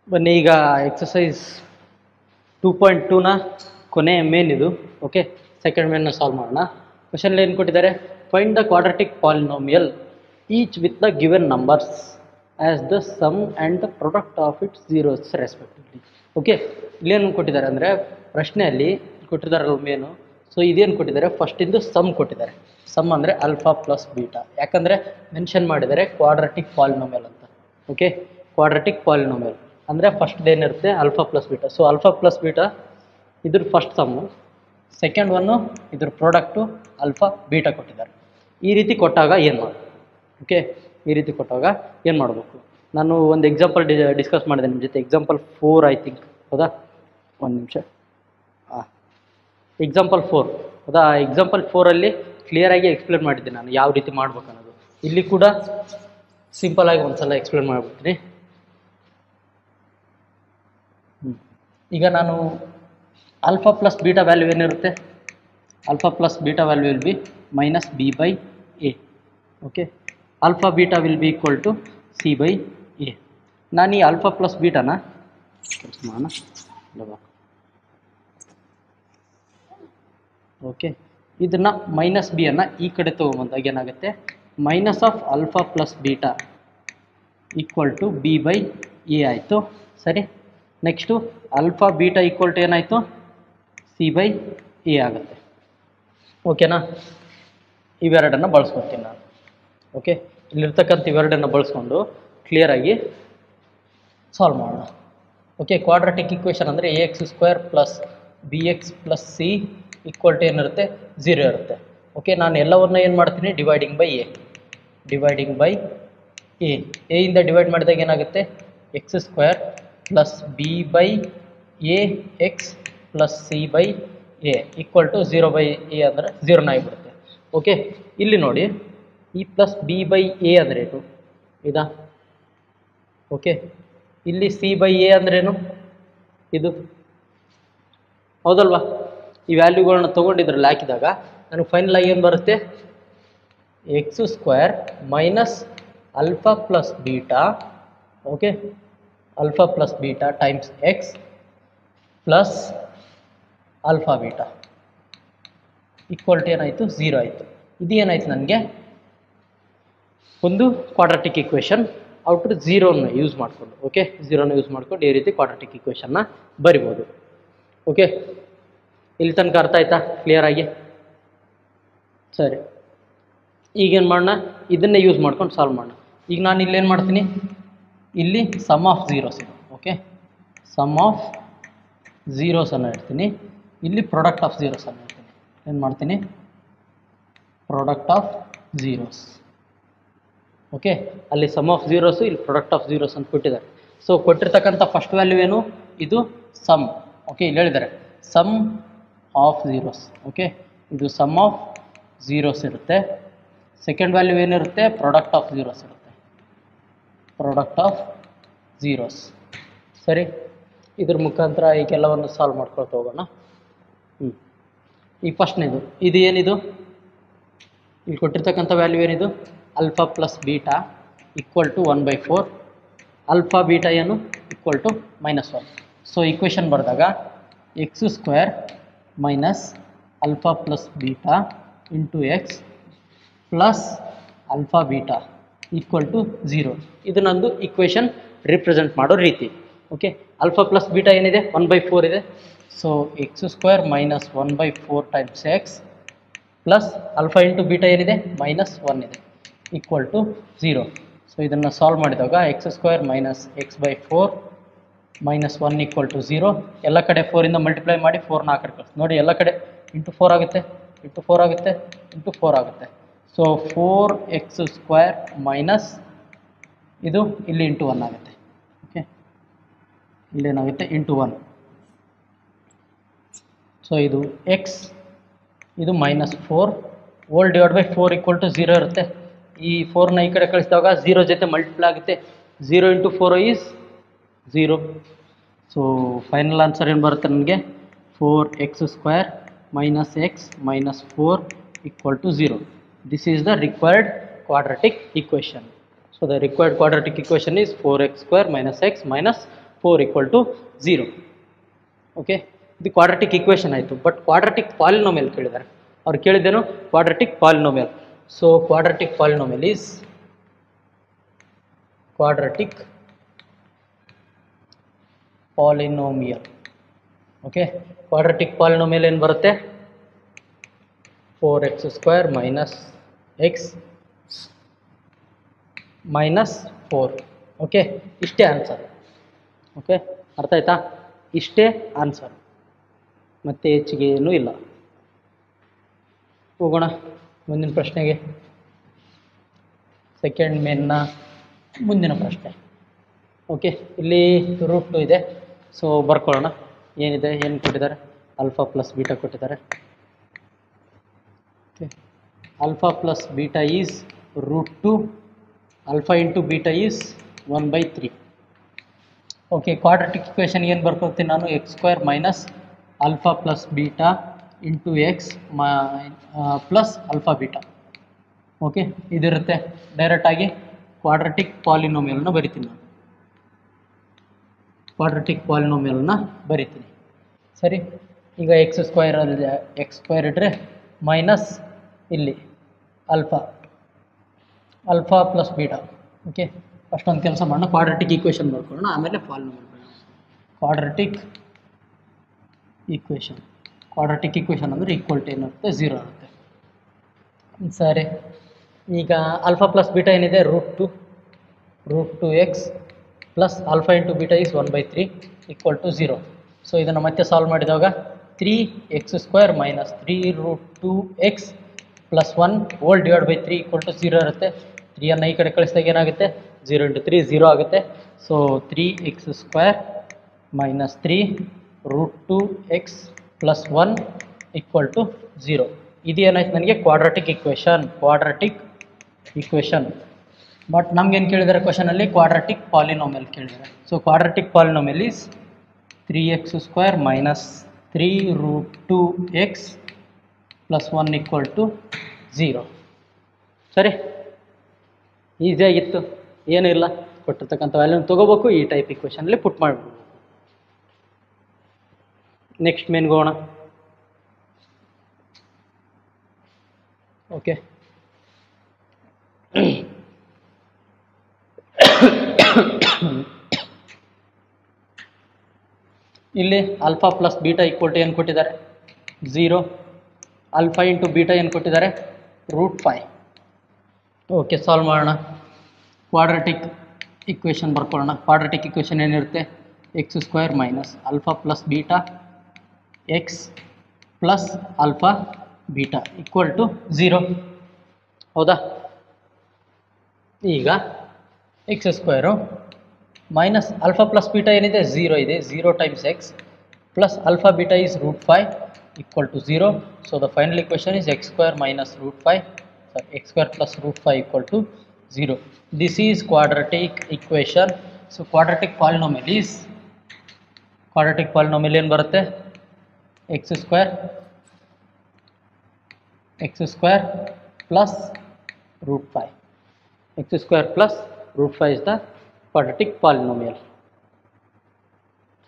ಬನ್ನಿ ಈಗ ಎಕ್ಸಸೈಸ್ 2.2ನ ಕೊನೆ ಮೇನ್ ಇದು. ಓಕೆ, ಸೆಕೆಂಡ್ ಮೇನ್ನ ಸಾಲ್ವ್ ಮಾಡೋಣ. ಕ್ವಶನ್ ಏನು ಕೊಟ್ಟಿದ್ದಾರೆ? Find the quadratic polynomial each with the given numbers as the sum and the product of its zeroes respectively. Okay, ಇಲ್ಲೇನು ಕೊಟ್ಟಿದ್ದಾರೆ ಅಂದರೆ ಪ್ರಶ್ನೆಯಲ್ಲಿ ಕೊಟ್ಟಿದ್ದಾರಲ್ಲ ಮೇನು. ಸೊ ಇದೇನು ಕೊಟ್ಟಿದ್ದಾರೆ? ಫಸ್ಟಿಂದು ಸಮ್ ಕೊಟ್ಟಿದ್ದಾರೆ. ಸಮ್ ಅಂದರೆ ಆಲ್ಫಾ ಪ್ಲಸ್ ಬೀಟಾ, ಯಾಕಂದರೆ ಮೆನ್ಷನ್ ಮಾಡಿದ್ದಾರೆ ಕ್ವಾಡ್ರಾಟಿಕ್ ಪಾಲಿನೋಮಿಯಲ್ ಅಂತ. ಓಕೆ, ಕ್ವಾಡ್ರಾಟಿಕ್ ಪಾಲಿನೋಮಿಯಲ್ ಅಂದರೆ ಫಸ್ಟ್ ಏನಿರುತ್ತೆ alpha plus beta. So alpha plus beta ಇದ್ರ ಫಸ್ಟ್ ಸಮ್ಮು, ಸೆಕೆಂಡ್ ಒನ್ನು ಇದ್ರ ಪ್ರಾಡಕ್ಟು ಆಲ್ಫಾ ಬೀಟಾ ಕೊಟ್ಟಿದ್ದಾರೆ. ಈ ರೀತಿ ಕೊಟ್ಟಾಗ ಏನು ಮಾಡೋದು? ಓಕೆ, ಈ ರೀತಿ ಕೊಟ್ಟಾಗ ಏನು ಮಾಡಬೇಕು? ನಾನು ಒಂದು ಎಕ್ಸಾಂಪಲ್ ಡಿಸ್ಕಸ್ ಮಾಡಿದೆ ನಿಮ್ಮ ಜೊತೆ. ಎಕ್ಸಾಂಪಲ್ 4 ಐ ಥಿಂಕ್, ಹೌದಾ? ಒಂದು ನಿಮಿಷ. ಎಕ್ಸಾಂಪಲ್ 4 ಹೌದಾ? ಎಕ್ಸಾಂಪಲ್ 4ಅಲ್ಲಿ ಕ್ಲಿಯರಾಗಿ ಎಕ್ಸ್ಪ್ಲೇನ್ ಮಾಡಿದ್ದೆ ನಾನು ಯಾವ ರೀತಿ ಮಾಡ್ಬೇಕು ಅನ್ನೋದು. ಇಲ್ಲಿ ಕೂಡ ಸಿಂಪಲಾಗಿ ಒಂದು ಸಲ ಎಕ್ಸ್ಪ್ಲೇನ್ ಮಾಡಿಬಿಡ್ತೀನಿ. ಈಗ ನಾನು ಆಲ್ಫಾ ಪ್ಲಸ್ ಬೀಟಾ ವ್ಯಾಲ್ಯೂ ಏನಿರುತ್ತೆ? Alpha plus beta value will be minus b by a. Okay, alpha beta will be equal to c by a. ನಾನು ಈ ಆಲ್ಫಾ ಪ್ಲಸ್ ಬೀಟಾನ ಮಾಡೋಣ. ಓಕೆ, ಇದನ್ನು ಮೈನಸ್ ಬಿ ಅನ್ನು ಈ ಕಡೆ ತೊಗೊಂಬಂದಾಗ ಏನಾಗುತ್ತೆ? Minus of alpha plus beta equal to b by a ಆಯಿತು. ಸರಿ, next alpha beta equal to ಏನಾಯಿತು? ಸಿ ಬೈ ಎ ಆಗುತ್ತೆ. ಓಕೆನಾ? ಇವೆರಡನ್ನು ಬಳಸ್ಕೊತೀನಿ ನಾನು. ಓಕೆ, ಇಲ್ಲಿರ್ತಕ್ಕಂಥ ಇವೆರಡನ್ನು ಬಳಸ್ಕೊಂಡು ಕ್ಲಿಯರಾಗಿ ಸಾಲ್ವ್ ಮಾಡೋಣ. ಓಕೆ, ಕ್ವಾಡ್ರಾಟಿಕ್ ಇಕ್ವೇಷನ್ ಅಂದರೆ a x square plus b x plus c equal to ಏನಿರುತ್ತೆ? 0 ಇರುತ್ತೆ. ಓಕೆ, ನಾನು ಎಲ್ಲವನ್ನ ಏನು ಮಾಡ್ತೀನಿ? Dividing by a. Dividing by a. ಎಯಿಂದ ಡಿವೈಡ್ ಮಾಡಿದಾಗ ಏನಾಗುತ್ತೆ? X square plus b by a x plus c by a equal to 0 by a ಅಂದರೆ 0ನ ಆಗಿಬಿಡುತ್ತೆ. ಓಕೆ, ಇಲ್ಲಿ ನೋಡಿ, ಇ ಪ್ಲಸ್ ಬಿ ಬೈ ಎ ಅಂದ್ರೇನು? ಇದಾ? ಓಕೆ, ಇಲ್ಲಿ ಸಿ ಬೈ ಎ ಅಂದ್ರೇನು? ಇದು ಹೌದಲ್ವಾ? ಈ ವ್ಯಾಲ್ಯೂಗಳನ್ನ ತೊಗೊಂಡಿದ್ರಲ್ಲಿ ಹಾಕಿದಾಗ ನನಗೆ ಫೈನಲ್ ಆಗಿ ಏನು ಬರುತ್ತೆ? X square minus alpha plus beta. Okay, alpha plus beta times x plus alpha beta equal to ಏನಾಯಿತು? 0 ಆಯಿತು. ಇದು ಏನಾಯಿತು ನನಗೆ? ಒಂದು ಕ್ವಾಡ್ರಾಟಿಕ್ ಇಕ್ವೇಷನ್ ಔಟ್ರ್ 0ನ ಯೂಸ್ ಮಾಡಿಕೊಂಡು. ಓಕೆ, 0ನ ಯೂಸ್ ಮಾಡ್ಕೊಂಡು ಈ ರೀತಿ ಕ್ವಾಡ್ರಾಟಿಕ್ ಇಕ್ವೇಷನ್ನ ಬರಿಬೋದು. ಓಕೆ, ಇಲ್ಲಿ ತನಕ ಅರ್ಥ ಆಯ್ತಾ ಕ್ಲಿಯರಾಗಿ? ಸರಿ, ಈಗೇನು ಮಾಡೋಣ? ಇದನ್ನೇ ಯೂಸ್ ಮಾಡ್ಕೊಂಡು ಸಾಲ್ವ್ ಮಾಡೋಣ. ಈಗ ನಾನು ಇಲ್ಲೇನು ಮಾಡ್ತೀನಿ? ಇಲ್ಲಿ ಸಮ್ ಆಫ್ ಝೀರೋಸ್ ಇದೆ. ಓಕೆ, ಸಮ್ ಆಫ್ ಝೀರೋಸನ್ನು ಇಡ್ತೀನಿ. ಇಲ್ಲಿ ಪ್ರಾಡಕ್ಟ್ ಆಫ್ ಝೀರೋಸನ್ನು ಇಡ್ತೀನಿ. ಏನು ಮಾಡ್ತೀನಿ? Product of zeros. ಓಕೆ, ಅಲ್ಲಿ ಸಮ್ ಆಫ್ ಝೀರೋಸು, ಇಲ್ಲಿ ಪ್ರಾಡಕ್ಟ್ ಆಫ್ ಝೀರೋಸ್ ಅಂತ ಕೊಟ್ಟಿದ್ದಾರೆ. ಸೊ ಕೊಟ್ಟಿರ್ತಕ್ಕಂಥ ಫಸ್ಟ್ ವ್ಯಾಲ್ಯೂ ಏನು? ಇದು ಸಮ್. ಓಕೆ, ಇಲ್ಲಿ ಹೇಳಿದ್ದಾರೆ ಸಮ್ ಆಫ್ ಝೀರೋಸ್. ಓಕೆ, ಇದು ಸಮ್ ಆಫ್ ಝೀರೋಸ್ ಇರುತ್ತೆ. ಸೆಕೆಂಡ್ ವ್ಯಾಲ್ಯೂ ಏನಿರುತ್ತೆ? ಪ್ರಾಡಕ್ಟ್ ಆಫ್ ಝೀರೋಸ್ ಇರುತ್ತೆ. Product of zeros. ಸರಿ, ಇದ್ರ ಮುಖಾಂತರ ಈಗೆಲ್ಲವನ್ನು ಸಾಲ್ವ್ ಮಾಡ್ಕೊಳ್ತಾ ಹೋಗೋಣ. ಈಗ ಫಸ್ಟ್ನೇದು ಇದು ಏನಿದು? ಇಲ್ಲಿ ಕೊಟ್ಟಿರ್ತಕ್ಕಂಥ ವ್ಯಾಲ್ಯೂ ಏನಿದು? Alpha plus beta equal to 1/4. Alpha beta ಏನು? Equal to -1. ಸೊ ಇಕ್ವೇಷನ್ ಬರೆದಾಗ x square minus alpha plus beta into x plus alpha beta equal to 0. ಇದು ನಂದು ಇಕ್ವೇಷನ್ ರಿಪ್ರೆಸೆಂಟ್ ಮಾಡೋ ರೀತಿ. ಓಕೆ, ಆಲ್ಫಾ ಪ್ಲಸ್ ಬೀಟಾ ಏನಿದೆ? 1/4 ಇದೆ. So x square minus 1/4 times x plus alpha into beta ಏನಿದೆ? -1 ಇದೆ equal to 0. So ಇದನ್ನು solve ಮಾಡಿದಾಗ x square minus x/4 -1 equal to 0. ಎಲ್ಲ ಕಡೆ 4ಇಂದ ಮಲ್ಟಿಪ್ಲೈ ಮಾಡಿ 4ನ ಆ ಕಡೆ ಕಳಿಸಿ. ನೋಡಿ, ಎಲ್ಲ ಕಡೆ ಇಂಟು 4 ಆಗುತ್ತೆ, ಇಂಟು 4 ಆಗುತ್ತೆ, ಇಂಟು 4 ಆಗುತ್ತೆ. ಸೊ 4x² ಮೈನಸ್ ಇದು ಇಲ್ಲಿ ಇಂಟು 1 ಆಗುತ್ತೆ. ಓಕೆ, ಇಲ್ಲೇನಾಗುತ್ತೆ? ಇಂಟು 1. ಸೊ ಇದು ಎಕ್ಸ್, ಇದು -4 whole divide by 4 equal to 0 ಇರುತ್ತೆ. ಈ 4ನ ಈ ಕಡೆ ಕಳಿಸಿದಾಗ 0 ಜೊತೆ ಮಲ್ಟಿಪ್ಲೈ ಆಗುತ್ತೆ. 0 into 4 is 0. So final answer ಏನು ಬರುತ್ತೆ ನನಗೆ? 4x² minus x minus 4 equal to 0. This is the required quadratic equation. So the required quadratic equation is 4x² minus x minus 4 equal to 0. Okay, ಇದು quadratic equation ಆಯಿತು. But quadratic polynomial ಕೇಳಿದ್ದಾರೆ. ಅವ್ರು ಕೇಳಿದ್ದೇನು? Quadratic polynomial. So quadratic polynomial is quadratic polynomial. Okay, quadratic polynomial ಏನು ಬರುತ್ತೆ? 4x² minus x minus 4. Okay, ಇಷ್ಟೇ answer. Okay, ಅರ್ಥ ಆಯ್ತಾ? ಇಷ್ಟೇ ಆನ್ಸರ್, ಮತ್ತೆ ಹೆಚ್ಚಿಗೆ ಏನೂ ಇಲ್ಲ. ಹೋಗೋಣ ಮುಂದಿನ ಪ್ರಶ್ನೆಗೆ. ಸೆಕೆಂಡ್ ಮೇನ್ನ ಮುಂದಿನ ಪ್ರಶ್ನೆ. ಓಕೆ, ಇಲ್ಲಿ √2 ಇದೆ. ಸೊ ಬರ್ಕೊಳ್ಳೋಣ. ಏನಿದೆ, ಏನು ಕೊಟ್ಟಿದ್ದಾರೆ? ಆಲ್ಫಾ ಪ್ಲಸ್ ಬೀಟಾ ಕೊಟ್ಟಿದ್ದಾರೆ. Okay, alpha plus beta is √2. Alpha into beta is 1/3. Okay, quadratic equation ಏನು ಬರ್ಕೊಳ್ತೀನಿ ನಾನು? x² minus alpha plus beta into x plus alpha beta. Okay, ಇದಿರುತ್ತೆ. ಡೈರೆಕ್ಟಾಗಿ ಕ್ವಾಡ್ರಾಟಿಕ್ ಪಾಲಿನೋಮಿಯಲ್ನ ಬರಿತೀನಿ ನಾನು. ಕ್ವಾಡ್ರಾಟಿಕ್ ಪಾಲಿನೋಮಿಯಲ್ನ ಬರಿತೀನಿ. ಸರಿ, ಈಗ x² ಇಟ್ಟರೆ ಮೈನಸ್ ಇಲ್ಲಿ ಆಲ್ಫಾ ಪ್ಲಸ್ ಬೀಟಾ. ಓಕೆ, ಅಷ್ಟೊಂದು ಕೆಲಸ ಮಾಡೋಣ. ಕ್ವಾಡ್ರಾಟಿಕ್ ಈಕ್ವೇಷನ್ ಬರ್ಕೊಳ್ಳೋಣ, ಆಮೇಲೆ ಪಾಲಿನೋಮಿಯಲ್ ಬರೋಣ. ಕ್ವಾಡ್ರಾಟಿಕ್ ಈಕ್ವೇಷನ್ ಅಂದರೆ ಈಕ್ವಲ್ ಟು ಏನಿರುತ್ತೆ? 0 ಆಗುತ್ತೆ. ಸರಿ, ಈಗ ಆಲ್ಫಾ ಪ್ಲಸ್ ಬೀಟಾ ಏನಿದೆ? √2x plus alpha into beta is 1/3 equal to 0. So ಇದನ್ನು ಮತ್ತೆ ಸಾಲ್ವ್ ಮಾಡಿದಾಗ 3x² minus 3√2x plus 1 whole divide by 3 equal to 0 ಇರುತ್ತೆ. 3 ಈ ಕಡೆ ಕಳಿಸಿದಾಗ ಏನಾಗುತ್ತೆ? 0 ಇಂಟು 3 0 ಆಗುತ್ತೆ. So 3x² minus 3√2x plus 1 equal to 0. ಇದು ಏನಾಯ್ತು ನನಗೆ? Quadratic equation. ಬಟ್ ನಮ್ಗೇನು ಕೇಳಿದ್ದಾರೆ ಕ್ವಶನಲ್ಲಿ? ಕ್ವಾಡ್ರಾಟಿಕ್ ಪಾಲಿನೋಮಿಯಲ್ ಕೇಳಿದ್ದಾರೆ. So quadratic polynomial is 3x² minus 3√2x plus 1 equal to 0. ಸರಿ, ಈಸಿಯಾಗಿತ್ತು, ಏನೂ ಇಲ್ಲ. ಕೊಟ್ಟಿರ್ತಕ್ಕಂಥ ವ್ಯಾಲ್ಯೂನ ತೊಗೋಬೇಕು, ಈ ಟೈಪ್ ಈಕ್ವೇಷನಲ್ಲಿ ಪುಟ್ ಮಾಡಿಬಿಡ್ಬೇಕು. ನೆಕ್ಸ್ಟ್ ಮೇನ್ಗೆ ಹೋಗೋಣ. ಓಕೆ, ಇಲ್ಲಿ alpha plus beta equal to ಏನು ಕೊಟ್ಟಿದ್ದಾರೆ? 0. ಆಲ್ಫಾ ಇಂಟು ಬೀಟಾ ಏನು ಕೊಟ್ಟಿದ್ದಾರೆ? √5. ಓಕೆ, ಸಾಲ್ವ್ ಮಾಡೋಣ. ಕ್ವಾಡ್ರಾಟಿಕ್ ಈಕ್ವೇಷನ್ ಬರ್ಕೊಳ್ಳೋಣ. ಕ್ವಾಡ್ರಾಟಿಕ್ ಈಕ್ವೇಷನ್ ಏನಿರುತ್ತೆ? x² minus alpha plus beta x plus alpha beta equal to 0. ಹೌದಾ? ಈಗ x² minus alpha plus beta ಏನಿದೆ? 0 ಇದೆ. 0 times x plus alpha beta is √5 equal to 0. So the final equation is x² minus √5, x² plus √5 equal to 0. This is quadratic equation. So quadratic polynomial ಏನು ಬರುತ್ತೆ? x² plus √5. x² plus √5 is the quadratic polynomial.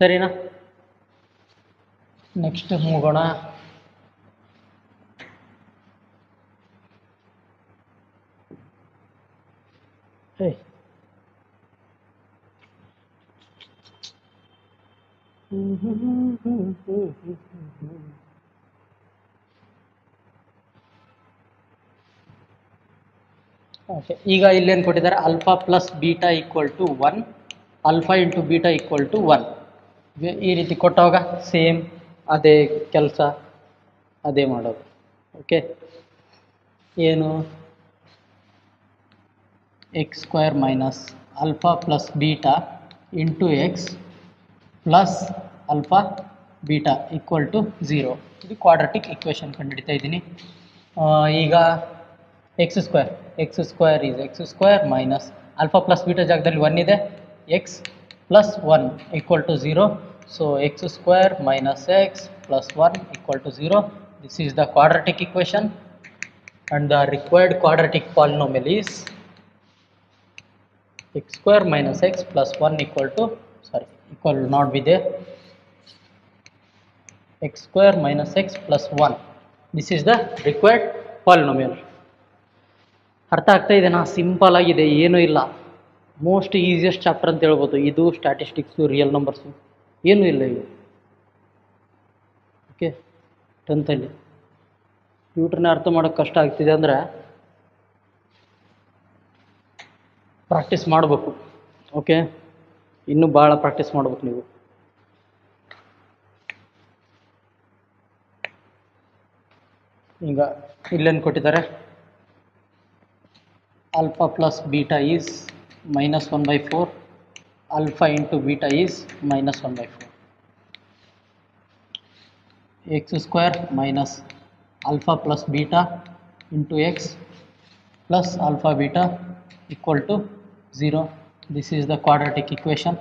ಸರಿನಾ? Next ಹೋಗೋಣ. Okay, ಈಗ ಇಲ್ಲೇನು ಕೊಟ್ಟಿದ್ದಾರೆ? Alpha plus beta equal to 1, alpha into beta equal to 1. ಈ ರೀತಿ ಕೊಟ್ಟಾಗ ಸೇಮ್ ಅದೇ ಕೆಲಸ, ಅದೇ ಮಾಡೋದು. ಓಕೆ, ಏನು? x² minus alpha plus beta into x plus alpha beta equal to 0. ಇದು ಕ್ವಾಡ್ರಾಟಿಕ್ ಈಕ್ವೇಷನ್ ಕಂಡುಹಿಡಿತಾ ಇದ್ದೀನಿ. ಈಗ x² is x² minus alpha plus beta ಜಾಗದಲ್ಲಿ 1 ಇದೆ, x plus 1 equal to 0. So x² minus x plus 1 equal to 0. This is the quadratic equation and the required quadratic polynomial is x² minus x plus 1 equal to sorry, equal not be there, x square minus x plus 1. This is the required polynomial. ಅರ್ಥ ಆಗ್ತಾ ಇದೆನಾ? Simple ಆಗಿದೆ, ಏನೂ ಇಲ್ಲ. Most easiest chapter ಅಂತ ಹೇಳ್ಬೋದು ಇದು. Statistics, real numbers ಏನೂ ಇಲ್ಲ ಇವು. ಓಕೆ, 10th ಟ್ಯೂಟ್ರನ್ನ ಅರ್ಥ ಮಾಡೋಕ್ಕೆ ಕಷ್ಟ ಆಗ್ತಿದೆ ಅಂದರೆ ಪ್ರಾಕ್ಟೀಸ್ ಮಾಡಬೇಕು. ಓಕೆ, ಇನ್ನೂ ಭಾಳ ಪ್ರಾಕ್ಟೀಸ್ ಮಾಡ್ಬೇಕು ನೀವು. ಈಗ ಇಲ್ಲೇನು ಕೊಟ್ಟಿದ್ದಾರೆ, alpha plus beta is minus 1/4, alpha into beta is minus 1/4, x square minus alpha plus beta into x plus alpha beta equal to 0. This is the quadratic equation.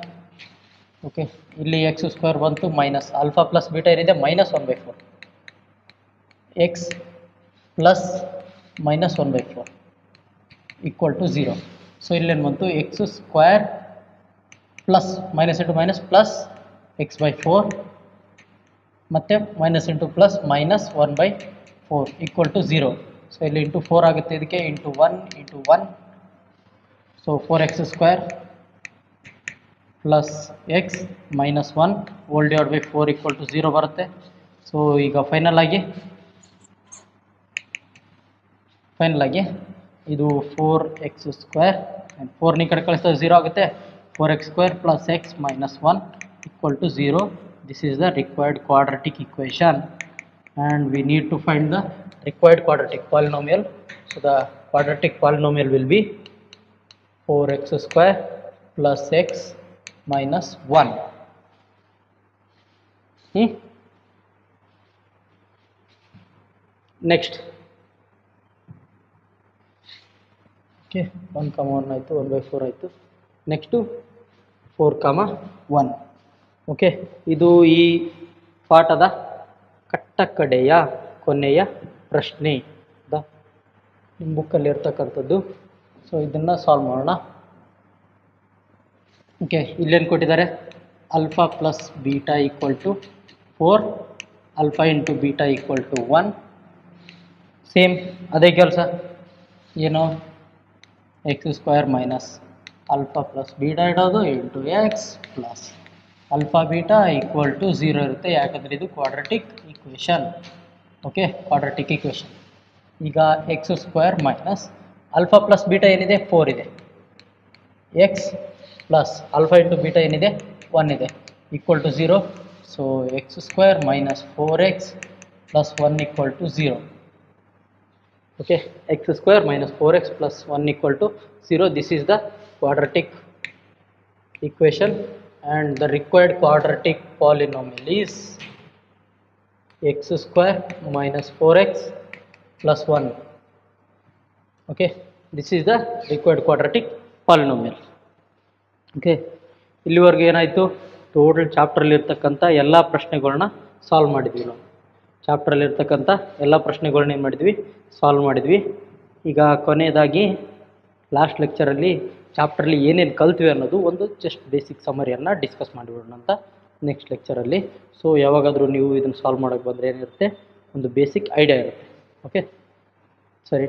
Okay, ಇಲ್ಲಿ x square ಬಂತು minus alpha plus beta ಏನಿದೆ minus 1/4, x plus minus 1/4 equal to 0. So ಇಲ್ಲೇನು ಬಂತು, x square plus minus into minus plus x/4 ಮತ್ತು minus into plus minus 1/4 equal to 0. So ಇಲ್ಲಿ into 4 ಆಗುತ್ತೆ, ಇದಕ್ಕೆ into 1 into 1. So 4x square plus x minus 1 whole divided by 4 equal to 0 ಬರುತ್ತೆ. So ಈಗ final ಆಗಿ ಇದು 4x square, 4 ಈ ಕಡೆ ಕಳಿಸಿದ್ರೆ 0 ಆಗುತ್ತೆ. 4x square plus x minus 1 equal to 0. This is the required quadratic equation and we need to find the required quadratic polynomial. So the quadratic polynomial will be 4x square plus x minus 1. Next, okay, 1, 1 ಆಯಿತು, 1/4 ಆಯಿತು. Next 4, 1. Okay, ಇದು ಈ ಪಾಠದ ಕಟ್ಟಕಡೆಯ ಕೊನೆಯ ಪ್ರಶ್ನೆ ನಿಮ್ಮ ಬುಕ್ಕಲ್ಲಿ ಇರ್ತಕ್ಕಂಥದ್ದು. ಸೊ ಇದನ್ನು ಸಾಲ್ವ್ ಮಾಡೋಣ. ಓಕೆ, ಇಲ್ಲೇನು ಕೊಟ್ಟಿದ್ದಾರೆ, alpha plus beta equal to 4, alpha into beta equal to 1. Same ಅದೇ ಕೆಲಸ, ಏನು x square minus alpha plus beta ಇಡೋದು into x plus alpha beta equal to 0 ಇರುತ್ತೆ, ಯಾಕಂದರೆ ಇದು quadratic equation. Okay, quadratic equation. ಈಗ x square minus alpha plus beta ಏನಿದೆ 4 ಇದೆ, x plus alpha into beta ಏನಿದೆ 1 ಇದೆ, equal to 0. So x square minus 4x plus 1 equal to 0. Okay, x square minus 4x plus 1 equal to 0. This is the quadratic equation and the required quadratic polynomial is x square minus 4x plus 1. Okay, this is the required quadratic polynomial. Okay, ಇಲ್ಲಿವರೆಗೆ ಏನಾಯಿತು, total ಚಾಪ್ಟ್ರಲ್ಲಿ ಇರ್ತಕ್ಕಂಥ ಎಲ್ಲ ಪ್ರಶ್ನೆಗಳನ್ನ solve ಮಾಡಿದ್ವಿ ನಾವು. ಚಾಪ್ಟ್ರಲ್ಲಿರ್ತಕ್ಕಂಥ ಎಲ್ಲ ಪ್ರಶ್ನೆಗಳನ್ನ ಏನು ಮಾಡಿದ್ವಿ, ಸಾಲ್ವ್ ಮಾಡಿದ್ವಿ. ಈಗ ಕೊನೆಯದಾಗಿ ಲಾಸ್ಟ್ ಲೆಕ್ಚರಲ್ಲಿ ಚಾಪ್ಟ್ರಲ್ಲಿ ಏನೇನು ಕಲ್ತ್ವಿ ಅನ್ನೋದು ಒಂದು ಜಸ್ಟ್ ಬೇಸಿಕ್ ಸಮರಿಯನ್ನು ಡಿಸ್ಕಸ್ ಮಾಡಿಬಿಡೋಣ ಅಂತ ನೆಕ್ಸ್ಟ್ ಲೆಕ್ಚರಲ್ಲಿ. ಸೊ ಯಾವಾಗಾದರೂ ನೀವು ಇದನ್ನು ಸಾಲ್ವ್ ಮಾಡೋಕ್ಕೆ ಬಂದರೆ ಏನಿರುತ್ತೆ, ಒಂದು ಬೇಸಿಕ್ ಐಡಿಯಾ ಇರುತ್ತೆ. ಓಕೆ, ಸರಿ.